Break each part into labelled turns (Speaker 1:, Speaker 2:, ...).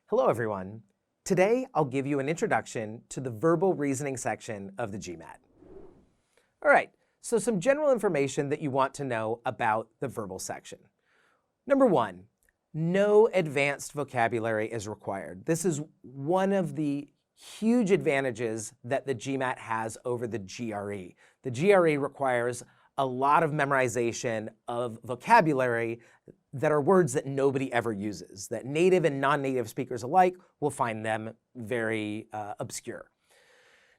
Speaker 1: Hello everyone. Today I'll give you an introduction to the verbal reasoning section of the GMAT. All right, so some general information that you want to know about the verbal section. Number one, no advanced vocabulary is required. This is one of the huge advantages that the GMAT has over the GRE. The GRE requires a lot of memorization of vocabulary that are words that nobody ever uses, that native and non-native speakers alike will find them very obscure.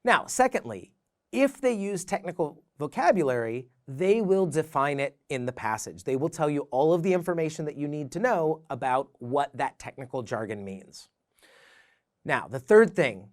Speaker 1: Now, secondly, if they use technical vocabulary, they will define it in the passage. They will tell you all of the information that you need to know about what that technical jargon means. Now, the third thing,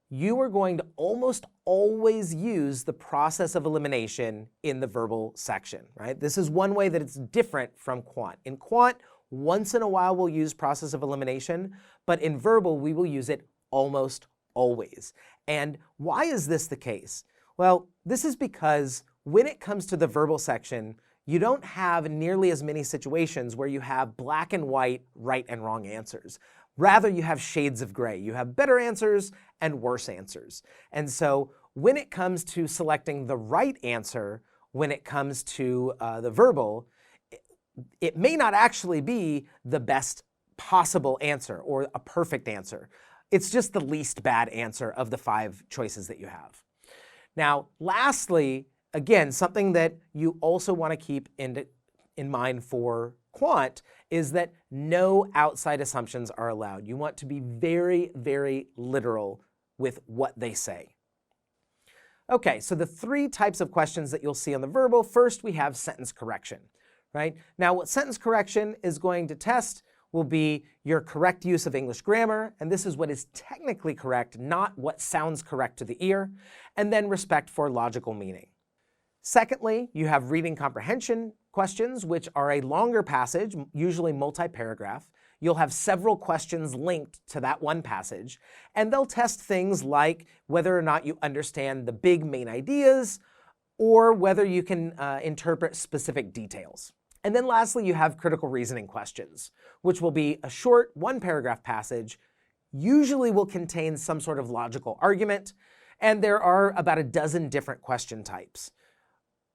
Speaker 1: you are going to almost always use the process of elimination in the verbal section, right? This is one way that it's different from quant. In quant, once in a while we'll use process of elimination, but in verbal we will use it almost always. And why is this the case? Well, this is because when it comes to the verbal section, you don't have nearly as many situations where you have black and white, right and wrong answers. Rather, you have shades of gray. You have better answers and worse answers. And so when it comes to selecting the right answer, when it comes to the verbal, it may not actually be the best possible answer or a perfect answer. It's just the least bad answer of the 5 choices that you have. Now, lastly, again, something that you also want to keep in mind for quant is that no outside assumptions are allowed. You want to be very, very literal with what they say. Okay, so the 3 types of questions that you'll see on the verbal. First, we have sentence correction, right? Now, what sentence correction is going to test will be your correct use of English grammar, and this is what is technically correct, not what sounds correct to the ear, and then respect for logical meaning. Secondly, you have reading comprehension questions, which are a longer passage, usually multi-paragraph. You'll have several questions linked to that one passage, and they'll test things like whether or not you understand the big main ideas or whether you can interpret specific details. And then lastly, you have critical reasoning questions, which will be a short 1-paragraph passage, usually will contain some sort of logical argument, and there are about a dozen different question types.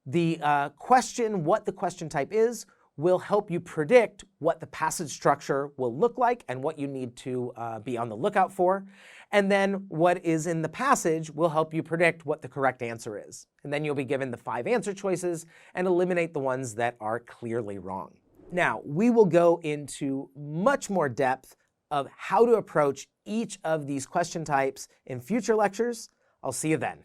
Speaker 1: The what the question type is will help you predict what the passage structure will look like and what you need to be on the lookout for. And then what is in the passage will help you predict what the correct answer is. And then you'll be given the 5 answer choices and eliminate the ones that are clearly wrong. Now, we will go into much more depth of how to approach each of these question types in future lectures. I'll see you then.